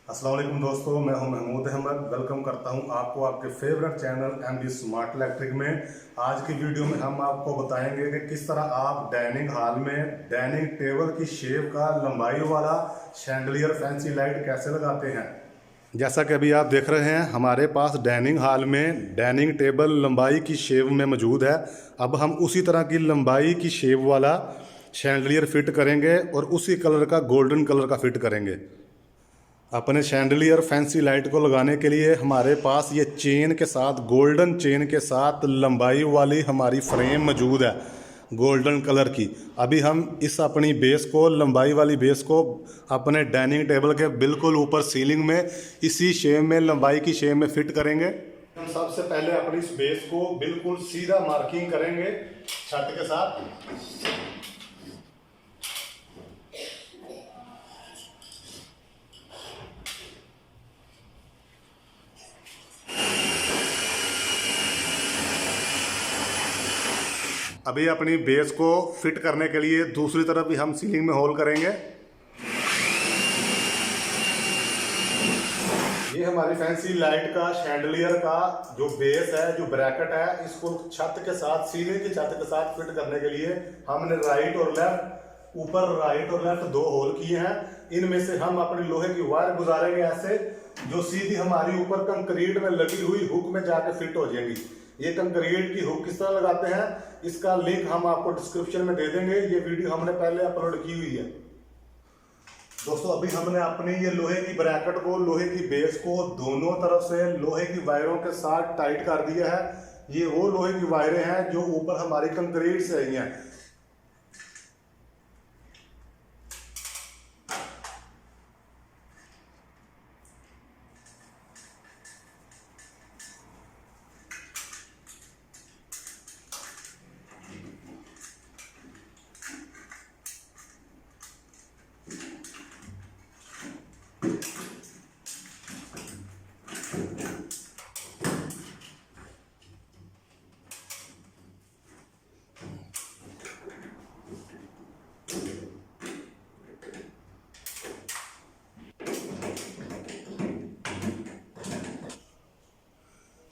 अस्सलाम वालेकुम दोस्तों, मैं हूं महमूद अहमद। वेलकम करता हूं आपको आपके favourite channel MD smart electric में। आज की वीडियो में हम आपको बताएंगे कि किस तरह आप डाइनिंग हॉल में डाइनिंग टेबल की शेप का लंबाई वाला शैंडलियर फैंसी लाइट कैसे लगाते हैं। जैसा कि अभी आप देख रहे हैं, हमारे पास डाइनिंग हॉल में डाइनिंग टेबल लंबाई की शेप में मौजूद है। अब हम उसी तरह की लंबाई की शेप वाला शैंडलियर फिट करेंगे और उसी कलर का गोल्डन कलर का फिट करेंगे। अपने शैंडलियर फैंसी लाइट को लगाने के लिए हमारे पास ये चेन के साथ, गोल्डन चेन के साथ लंबाई वाली हमारी फ्रेम मौजूद है गोल्डन कलर की। अभी हम इस अपनी बेस को, लंबाई वाली बेस को अपने डाइनिंग टेबल के बिल्कुल ऊपर सीलिंग में इसी शेप में, लंबाई की शेप में फिट करेंगे। हम सबसे पहले अपनी इस बेस को बिल्कुल सीधा मार्किंग करेंगे छत के साथ। अभी अपनी बेस को फिट करने के लिए दूसरी तरफ भी हम सीलिंग में होल करेंगे। ये हमारी फैंसी लाइट का शैंडलियर का जो बेस है, जो ब्रैकेट है, इसको छत के साथ, सीलिंग की छत के साथ फिट करने के लिए हमने राइट और लेफ्ट, ऊपर राइट और लेफ्ट दो होल किए हैं। इनमें से हम अपनी लोहे की वायर गुजारेंगे ऐसे, जो सीधी हमारी ऊपर कंक्रीट में लगी हुई हुक में जाके फिट हो जाएंगी। ये कंक्रीट की हुक किस तरह लगाते हैं, इसका लिंक हम आपको डिस्क्रिप्शन में दे देंगे। ये वीडियो हमने पहले अपलोड की हुई है। दोस्तों, अभी हमने अपनी ये लोहे की ब्रैकेट को, लोहे की बेस को दोनों तरफ से लोहे की वायरों के साथ टाइट कर दिया है। ये वो लोहे की वायरें हैं जो ऊपर हमारी कंक्रीट से आई हैं।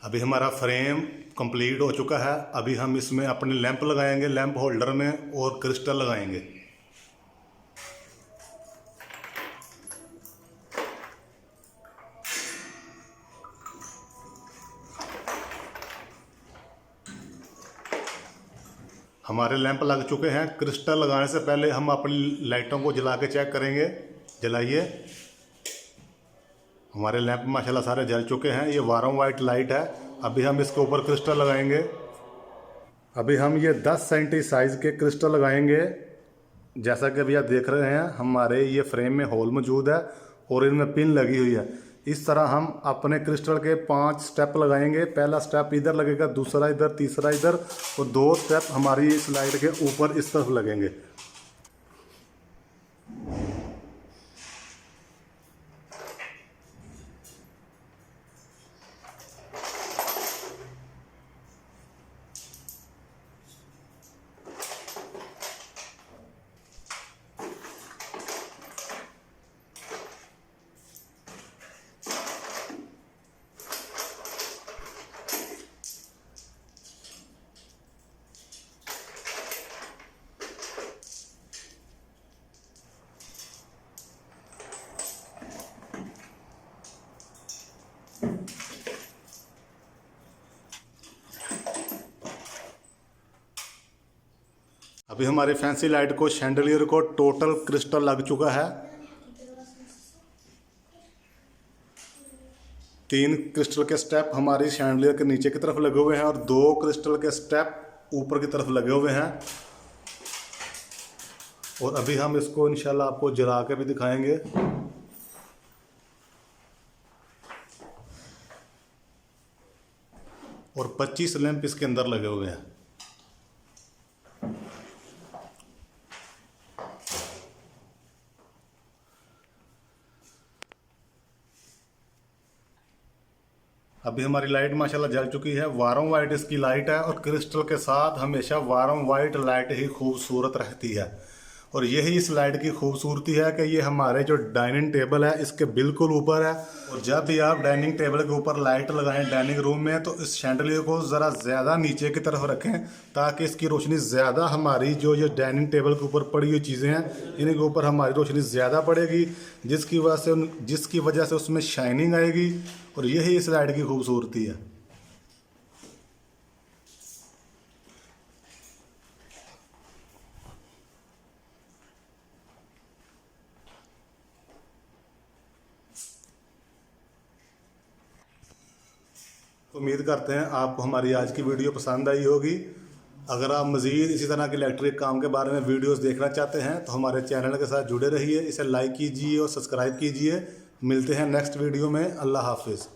अभी हमारा फ्रेम कंप्लीट हो चुका है। अभी हम इसमें अपने लैंप लगाएंगे, लैंप होल्डर में, और क्रिस्टल लगाएंगे। हमारे लैंप लग चुके हैं। क्रिस्टल लगाने से पहले हम अपनी लाइटों को जला के चेक करेंगे। जलाइए। हमारे लैंप माशाल्लाह सारे जल चुके हैं। ये वारम वाइट लाइट है। अभी हम इसके ऊपर क्रिस्टल लगाएंगे। अभी हम ये 10 सेंटी साइज़ के क्रिस्टल लगाएंगे। जैसा कि अभी आप देख रहे हैं, हमारे ये फ्रेम में होल मौजूद है और इनमें पिन लगी हुई है। इस तरह हम अपने क्रिस्टल के 5 स्टेप लगाएंगे। पहला स्टेप इधर लगेगा, दूसरा इधर, तीसरा इधर, और 2 स्टेप हमारी इस लाइट के ऊपर इस तरफ लगेंगे। अभी हमारी फैंसी लाइट को, शैंडलियर को टोटल क्रिस्टल लग चुका है। 3 क्रिस्टल के स्टेप हमारी शैंडलियर के नीचे की तरफ लगे हुए हैं और 2 क्रिस्टल के स्टेप ऊपर की तरफ लगे हुए हैं। और अभी हम इसको इंशाल्लाह आपको जला के भी दिखाएंगे। और 25 लैंप इसके अंदर लगे हुए हैं। अभी हमारी लाइट माशाल्लाह जल चुकी है। वारम वाइट इसकी लाइट है और क्रिस्टल के साथ हमेशा वारम वाइट लाइट ही खूबसूरत रहती है। और यही इस लाइट की खूबसूरती है कि ये हमारे जो डाइनिंग टेबल है इसके बिल्कुल ऊपर है। और जब भी आप डाइनिंग टेबल के ऊपर लाइट लगाएं डाइनिंग रूम में, तो इस शैंडलियर को ज़रा ज़्यादा नीचे की तरफ रखें ताकि इसकी रोशनी ज़्यादा हमारी जो ये डाइनिंग टेबल के ऊपर पड़ी हुई चीज़ें हैं इनके ऊपर हमारी रोशनी ज़्यादा पड़ेगी, जिसकी वजह से उसमें शाइनिंग आएगी। और यही इस लाइट की खूबसूरती है। उम्मीद करते हैं आपको हमारी आज की वीडियो पसंद आई होगी। अगर आप मज़ीद इसी तरह के इलेक्ट्रिक काम के बारे में वीडियोस देखना चाहते हैं तो हमारे चैनल के साथ जुड़े रहिए, इसे लाइक कीजिए और सब्सक्राइब कीजिए। मिलते हैं नेक्स्ट वीडियो में। अल्लाह हाफिज़।